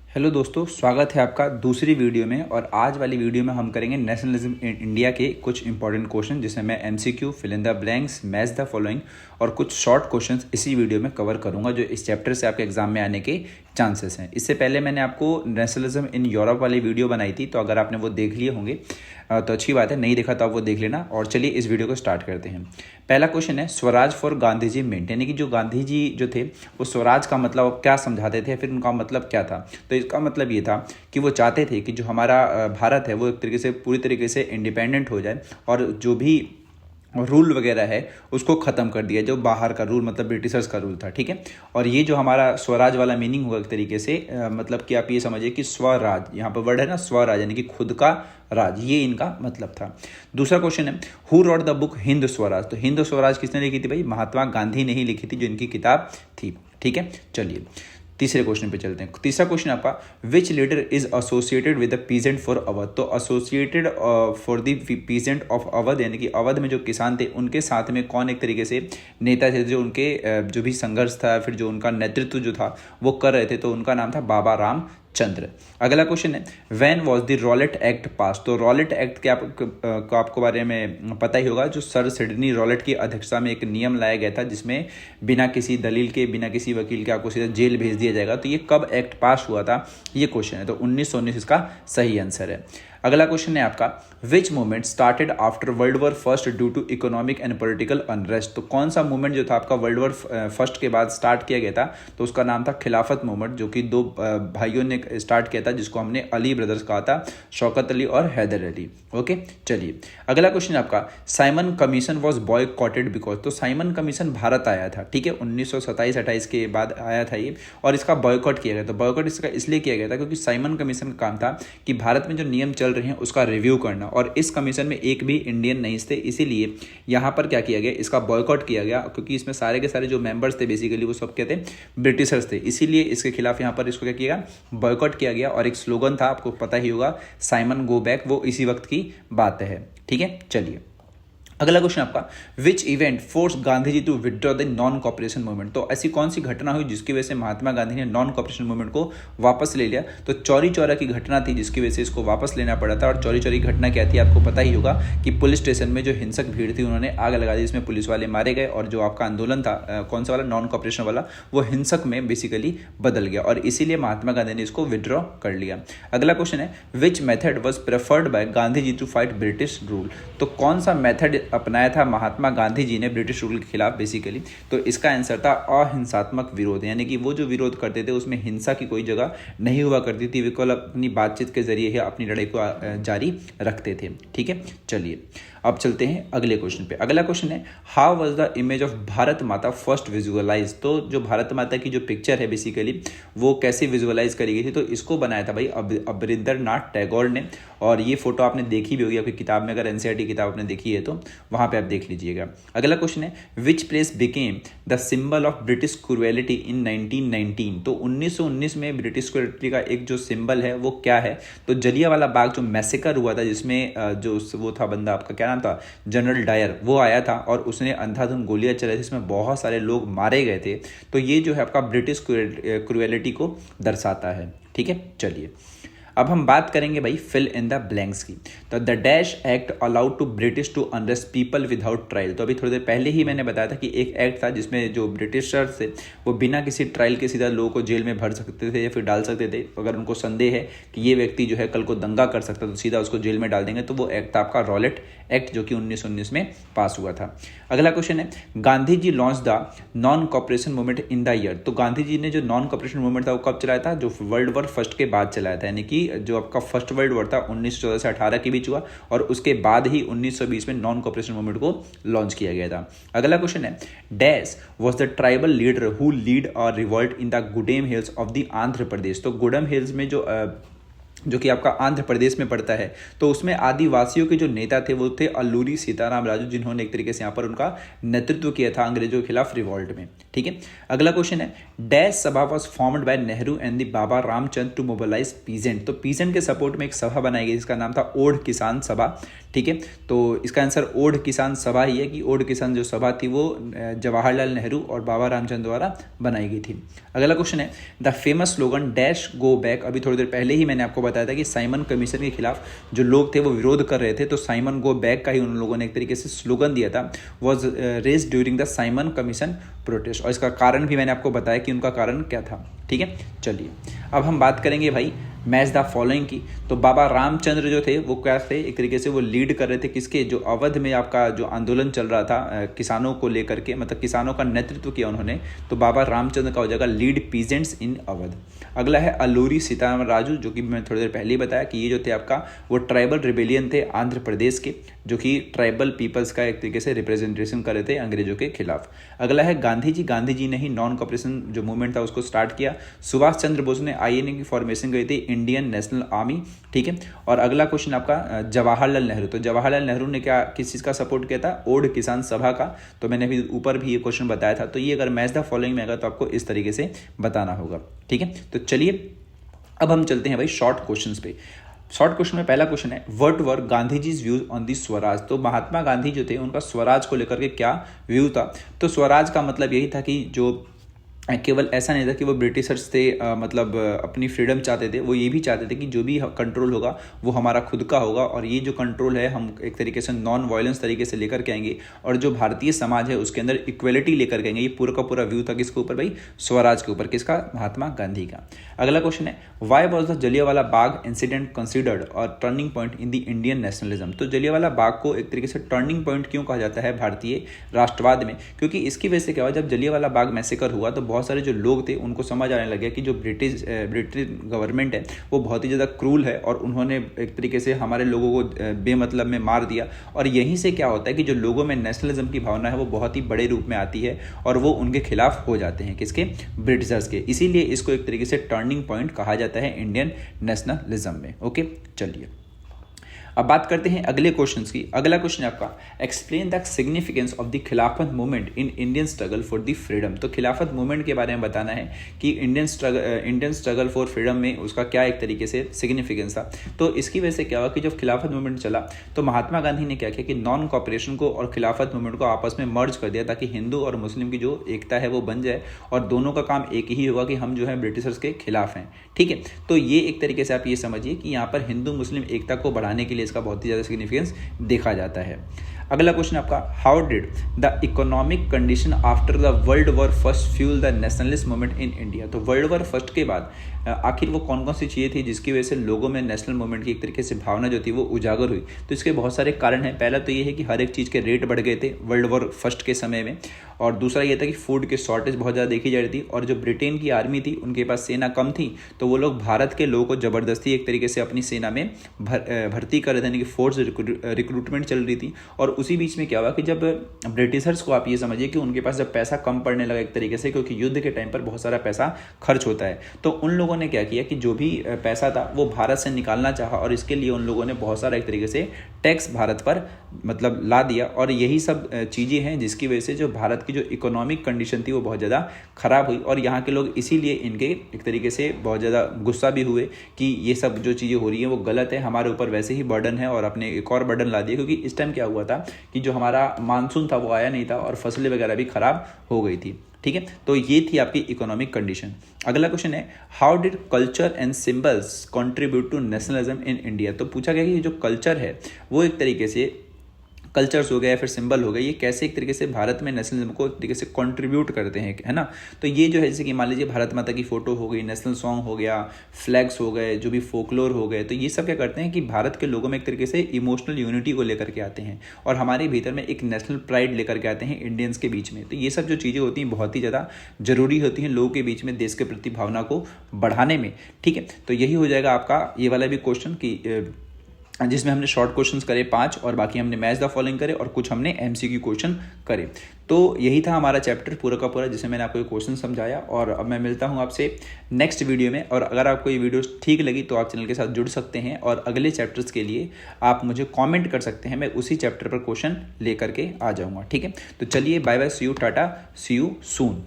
Hello दोस्तों, स्वागत है आपका दूसरी वीडियो में। और आज वाली वीडियो में हम करेंगे नेशनलिज्म इन इंडिया के कुछ इंपॉर्टेंट क्वेश्चन, जिसमें मैं MCQ, fill in the blanks, match the following और कुछ शॉर्ट क्वेश्चंस इसी वीडियो में कवर करूंगा, जो इस चैप्टर से आपके एग्जाम में आने के चांसेस हैं। इससे पहले मैंने आपको नेशनलिज्म इन यूरोप वाली वीडियो बनाई थी, तो अगर आपने वो देख लिए होंगे तो अच्छी बात है, नहीं देखा तो आप वो देख लेना। और चलिए इस वीडियो को स्टार्ट करते हैं। पहला क्वेश्चन है, स्वराज फॉर गांधी जी मेंट, यानी कि जो गांधी जी जो थे वो स्वराज का मतलब क्या समझाते थे, फिर उनका मतलब क्या था। तो इसका मतलब ये था कि वो चाहते थे कि जो हमारा भारत है वो एक तरीके से पूरी तरीके से इंडिपेंडेंट हो जाए, और जो भी रूल वगैरह है उसको ख़त्म कर दिया, जो बाहर का रूल मतलब ब्रिटिशर्स का रूल था। ठीक है। और ये जो हमारा स्वराज वाला मीनिंग होगा एक तरीके से मतलब कि आप ये समझिए कि स्वराज, यहाँ पर वर्ड है ना स्वराज, यानी कि खुद का राज, ये इनका मतलब था। दूसरा क्वेश्चन है, who rot the book Hind Swaraj. तो हिंद स्वराज किसने लिखी थी भाई? महात्मा गांधी ने ही लिखी थी, जो इनकी किताब थी। ठीक है। चलिए तीसरे क्वेश्चन पे चलते हैं। तीसरा क्वेश्चन आपका, which leader is associated with the peasant for Awadh. तो associated for the peasant of Awadh, यानी कि अवध में जो किसान थे उनके साथ में कौन एक तरीके से नेता थे, जो उनके जो भी संघर्ष था, फिर जो उनका नेतृत्व जो था वो कर रहे थे, तो उनका नाम था बाबा राम चंद्र। अगला क्वेश्चन है, when was the Rowlatt act पास। तो रॉलेट एक्ट के आपको बारे में पता ही होगा, जो सर सिडनी रॉलेट की अध्यक्षता में एक नियम लाया गया था, जिसमें बिना किसी दलील के, बिना किसी वकील के आपको सीधा जेल भेज दिया जाएगा। तो ये कब एक्ट पास हुआ था, ये क्वेश्चन है। तो 1919 इसका सही आंसर है। अगला क्वेश्चन है आपका, which movement started after world war first due to economic and political unrest. तो कौन सा मूवमेंट जो था आपका वर्ल्ड वॉर फर्स्ट के बाद स्टार्ट किया गया था, तो उसका नाम था खिलाफत मूवमेंट, जो कि दो भाइयों ने स्टार्ट किया था, जिसको हमने अली ब्रदर्स कहा था, शौकत अली और हैदर अली। ओके। चलिए अगला क्वेश्चन आपका, Simon commission was boycotted because. तो साइमन कमीशन भारत आया था, ठीक है, 1927-28 के बाद आया था ये, और इसका बॉयकॉट किया गया। तो बॉयकॉट इसका इसलिए किया गया था क्योंकि साइमन कमीशन का काम था कि भारत में जो नियम चल रहे हैं उसका रिव्यू करना, और इस कमीशन में एक भी इंडियन नहीं थे, इसीलिए यहाँ पर क्या किया गया, इसका बॉयकॉट किया गया, क्योंकि इसमें सारे के सारे जो मेंबर्स थे बेसिकली वो सब क्या थे, ब्रिटिशर्स थे, इसीलिए इसके खिलाफ यहाँ पर इसको क्या किया, बॉयकॉट किया गया। और एक स्लोगन था, आपको पता ही होगा, साइमन गो बैक, वो इसी वक्त की बात है। ठीक है। चलिए अगला क्वेश्चन आपका, which event force Gandhi ji to withdraw the non cooperation movement. तो ऐसी कौन सी घटना हुई जिसकी वजह से महात्मा गांधी ने नॉन कॉपरेशन मूवमेंट को वापस ले लिया। तो चौरी चौरा की घटना थी जिसकी वजह से इसको वापस लेना पड़ा था। और चौरी चौरी की घटना क्या थी, आपको पता ही होगा कि पुलिस स्टेशन में जो हिंसक भीड़ थी उन्होंने आग लगा दी, जिसमें पुलिस वाले मारे गए, और जो आपका आंदोलन था कौन सा वाला, नॉन कॉपरेशन वाला, वो हिंसक में बेसिकली बदल गया, और इसीलिए महात्मा गांधी ने इसको विदड्रॉ कर लिया। अगला क्वेश्चन है, which method was preferred by Gandhi ji to fight British rule. तो कौन सा मेथड अपनाया था महात्मा गांधी जी ने ब्रिटिश रूल के खिलाफ बेसिकली। तो इसका आंसर था अहिंसात्मक विरोध, यानी कि वो जो विरोध करते थे उसमें हिंसा की कोई जगह नहीं हुआ करती थी, वे केवल अपनी बातचीत के जरिए ही अपनी लड़ाई को जारी रखते थे। ठीक है। चलिए अब चलते हैं अगले क्वेश्चन पे। अगला क्वेश्चन है, how was the image of Bharat माता फर्स्ट विजुअलाइज। तो जो भारत माता की जो पिक्चर है बेसिकली वो कैसे विजुअलाइज करी गई थी, तो इसको बनाया था भाई अबरिंदरनाथ टैगोर ने, और ये फोटो आपने देखी भी होगी आपकी किताब में, अगर एनसीईआरटी किताब आपने देखी है तो वहां पे आप देख लीजिएगा। अगला क्वेश्चन है, which place became the symbol of British cruelty in 1919। तो 1919 में ब्रिटिश क्रूएलिटी का एक जो सिंबल है वो क्या है, तो जलियांवाला बाग जो मैसेकर हुआ था, जिसमें जो वो था बंदा, आपका क्या नाम था, जनरल डायर, वो आया था और उसने अंधाधुंध गोलियां चलाई, जिसमें बहुत सारे लोग मारे गए थे। तो ये जो है आपका ब्रिटिश क्रूएलिटी को दर्शाता है। ठीक है। चलिए अब हम बात करेंगे भाई फिल इन द ब्लैंक्स की। तो the dash act allowed to British to arrest people without trial. तो अभी थोड़ी देर पहले ही मैंने बताया था कि एक एक्ट था जिसमें जो ब्रिटिशर्स थे वो बिना किसी ट्रायल के सीधा लोगों को जेल में भर सकते थे या फिर डाल सकते थे। अगर उनको संदेह है कि ये व्यक्ति जो है कल को दंगा कर सकता है तो सीधा उसको जेल में डाल देंगे। तो वो एक्ट था आपका रॉलेट एक्ट, जो कि 1919 में पास हुआ था। अगला क्वेश्चन है, Gandhi ji launch the non cooperation movement in the year. तो गांधी जी ने जो नॉन कॉपरेशन मूवमेंट था वो कब चलाया था, जो वर्ल्ड वॉर फर्स्ट के बाद चलाया था, यानी कि जो आपका फर्स्ट वर्ल्ड वॉर था 1914 से 18 के बीच हुआ, और उसके बाद ही 1920 में नॉन कॉपरेशन मूवमेंट को लॉन्च किया गया था। अगला क्वेश्चन है, dash was the tribal leader who led a revolt in the Gudem hills of the Andhra Pradesh. तो गुडेम हिल्स में जो कि आपका आंध्र प्रदेश में पड़ता है, तो उसमें आदिवासियों के जो नेता थे वो थे अल्लूरी सीताराम राजू, जिन्होंने एक तरीके से यहाँ पर उनका नेतृत्व किया था अंग्रेजों के खिलाफ रिवॉल्ट में। ठीक ठीक है। अगला क्वेश्चन है, dash Sabha was formed by Nehru and the Baba Ramchandra to mobilise peasant. तो पीजेंट के सपोर्ट में एक सभा बनाई गई जिसका नाम था ओढ़ किसान सभा, ठीक है। तो इसका आंसर ओढ़ किसान सभा ही है कि ओढ़ किसान जो सभा थी वो जवाहरलाल नेहरू और बाबा रामचंद्र द्वारा बनाई गई थी। अगला क्वेश्चन है, the famous slogan dash go back. अभी थोड़ी देर पहले ही मैंने आपको बताया था कि साइमन कमीशन के खिलाफ जो लोग थे वो विरोध कर रहे थे, तो साइमन गो बैक का ही उन लोगों ने एक तरीके से स्लोगन दिया था, was raise during the Simon commission protest. और इसका कारण भी मैंने आपको बताया कि उनका कारण क्या था, ठीक है। चलिए अब हम बात करेंगे भाई मैच द फॉलोइंग की। तो बाबा रामचंद्र जो थे वो क्या थे, एक तरीके से वो लीड कर रहे थे किसके, जो अवध में आपका जो आंदोलन चल रहा था किसानों को लेकर के, मतलब किसानों का नेतृत्व किया उन्होंने, तो बाबा रामचंद्र का हो जाएगा लीड पीजेंट्स इन अवध। अगला है अलूरी सीतारामराजू, जो कि मैं थोड़ी देर पहले ही बताया कि ये जो थे आपका वो ट्राइबल रिबेलियन थे आंध्र प्रदेश के, जो कि ट्राइबल पीपल्स का एक तरीके से रिप्रेजेंटेशन कर रहे थे अंग्रेजों के खिलाफ। अगला है गांधी जी ने ही नॉन कॉपरेशन जो मूवमेंट था उसको स्टार्ट किया। सुभाष चंद्र बोस ने आईएनए की फॉर्मेशन करी थी, इंडियन नेशनल आर्मी, ठीक है। और अगला क्वेश्चन आपका जवाहरलाल नेहरू। तो जवाहरलाल नेहरू ने क्या किस चीज़ का सपोर्ट किया था, ओढ़ किसान सभा का। तो मैंने अभी ऊपर भी ये क्वेश्चन बताया था। तो ये अगर मैच द फॉलोइंग में आएगा तो आपको इस तरीके से बताना होगा, ठीक है। तो चलिए अब हम चलते हैं भाई शॉर्ट क्वेश्चंस पे। शॉर्ट क्वेश्चन में पहला क्वेश्चन है, what were Gandhi ji's views on the Swaraj. तो महात्मा गांधी जो थे उनका स्वराज को लेकर के क्या व्यू था। तो स्वराज का मतलब यही था कि जो केवल ऐसा नहीं था कि वो ब्रिटिशर्स थे मतलब अपनी फ्रीडम चाहते थे, वो ये भी चाहते थे कि जो भी कंट्रोल होगा वो हमारा खुद का होगा, और ये जो कंट्रोल है हम एक तरीके से नॉन वायलेंस तरीके से लेकर के आएंगे, और जो भारतीय समाज है उसके अंदर इक्वलिटी लेकर के आएंगे। ये पूरा का पूरा व्यू था किसके ऊपर भाई, स्वराज के ऊपर, किसका, महात्मा गांधी का। अगला क्वेश्चन है, why was the Jallianwala Bagh incident considered और turning point in the Indian nationalism. तो जलियांवाला बाग को एक तरीके से टर्निंग पॉइंट क्यों कहा जाता है भारतीय राष्ट्रवाद में, क्योंकि इसकी वजह से क्या हुआ, जब जलियांवाला बाग मैसेकर हुआ तो बहुत सारे जो लोग थे उनको समझ आने लगे कि जो ब्रिटिश गवर्नमेंट है वो बहुत ही ज़्यादा क्रूल है, और उन्होंने एक तरीके से हमारे लोगों को बेमतलब में मार दिया। और यहीं से क्या होता है कि जो लोगों में नेशनलिज्म की भावना है वो बहुत ही बड़े रूप में आती है, और वो उनके खिलाफ हो जाते हैं, किसके, ब्रिटिशर्स के। इसीलिए इसको एक तरीके से टर्निंग पॉइंट कहा जाता है इंडियन नेशनलिज्म में। ओके, चलिए अब बात करते हैं अगले क्वेश्चंस की। अगला क्वेश्चन है आपका, explain the significance of the Khilafat movement in Indian struggle for the freedom. तो खिलाफत मूवमेंट के बारे में बताना है कि इंडियन स्ट्रगल फॉर फ्रीडम में उसका क्या एक तरीके से सिग्निफिकेंस था। तो इसकी वजह से क्या हुआ कि जब खिलाफत मूवमेंट चला तो महात्मा गांधी ने क्या किया कि नॉन कॉपरेशन को और खिलाफत मूवमेंट को आपस में मर्ज कर दिया, ताकि हिंदू और मुस्लिम की जो एकता है वो बन जाए, और दोनों का काम एक ही होगा कि हम जो है ब्रिटिशर्स के खिलाफ हैं, ठीक है। तो ये एक तरीके से आप ये समझिए कि यहाँ पर हिंदू मुस्लिम एकता को बढ़ाने के लिए इसका बहुत ही ज़्यादा सिग्निफिकेंस देखा जाता है। अगला क्वेश्चन आपका, how did the economic condition after the world war first fuel the nationalist movement in India. तो वर्ल्ड वॉर फर्स्ट के बाद आखिर वो कौन कौन सी चीज़ें थी जिसकी वजह से लोगों में नेशनल मूवमेंट की एक तरीके से भावना जो थी वो उजागर हुई। तो इसके बहुत सारे कारण हैं। पहला तो ये है कि हर एक चीज़ के रेट बढ़ गए थे वर्ल्ड वॉर फर्स्ट के समय में, और दूसरा ये था कि फूड की शॉर्टेज बहुत ज़्यादा देखी जा रही थी, और जो ब्रिटेन की आर्मी थी उनके पास सेना कम थी, तो वो लोग भारत के लोगों को ज़बरदस्ती एक तरीके से अपनी सेना में भर्ती कर रहे थे, यानी कि फोर्स रिक्रूटमेंट चल रही थी। और उसी बीच में क्या हुआ कि जब ब्रिटिशर्स को आप ये समझिए कि उनके पास जब पैसा कम पड़ने लगा एक तरीके से, क्योंकि युद्ध के टाइम पर बहुत सारा पैसा खर्च होता है, तो उन लोगों ने क्या किया कि जो भी पैसा था वो भारत से निकालना चाहा, और इसके लिए उन लोगों ने बहुत सारा एक तरीके से टैक्स भारत पर मतलब ला दिया। और यही सब चीज़ें हैं जिसकी वजह से जो भारत की जो इकोनॉमिक कंडीशन थी वो बहुत ज़्यादा ख़राब हुई, और यहाँ के लोग इसीलिए इनके एक तरीके से बहुत ज़्यादा गुस्सा भी हुए कि ये सब जो चीज़ें हो रही हैं वो गलत है, हमारे ऊपर वैसे ही बर्डन है, और अपने एक और बर्डन ला दिया। क्योंकि इस टाइम क्या हुआ था कि जो हमारा मानसून था वो आया नहीं था, और फसलें वगैरह भी ख़राब हो गई थी, ठीक है। तो ये थी आपकी इकोनॉमिक कंडीशन। अगला क्वेश्चन है, how did culture and symbols contribute to nationalism in India. तो पूछा गया कि जो कल्चर है वो एक तरीके से कल्चर्स हो गए, फिर सिंबल हो गए, ये कैसे एक तरीके से भारत में नेशनलिज्म को एक तरीके से कंट्रीब्यूट करते हैं, है ना। तो ये जो है जैसे कि मान लीजिए भारत माता की फोटो हो गई, नेशनल सॉन्ग हो गया, फ्लैग्स हो गए, जो भी फोकलोर हो गए, तो ये सब क्या करते हैं कि भारत के लोगों में एक तरीके से इमोशनल यूनिटी को लेकर के आते हैं, और हमारे भीतर में एक नेशनल प्राइड लेकर के आते हैं इंडियंस के बीच में। तो ये सब जो चीज़ें होती हैं बहुत ही ज़्यादा जरूरी होती हैं लोगों के बीच में देश के प्रति भावना को बढ़ाने में, ठीक है। तो यही हो जाएगा आपका ये वाला भी क्वेश्चन कि जिसमें हमने शॉर्ट क्वेश्चंस करे 5, और बाकी हमने मैच द फॉलोइंग करे, और कुछ हमने एमसीक्यू क्वेश्चन करे। तो यही था हमारा चैप्टर पूरा का पूरा, जिसमें मैंने आपको ये क्वेश्चन समझाया। और अब मैं मिलता हूँ आपसे नेक्स्ट वीडियो में, और अगर आपको ये वीडियो ठीक लगी तो आप चैनल के साथ जुड़ सकते हैं, और अगले चैप्टर्स के लिए आप मुझे कॉमेंट कर सकते हैं, मैं उसी चैप्टर पर क्वेश्चन लेकर के आ जाऊँगा, ठीक है। तो चलिए, bye bye, see you, tata, see you soon.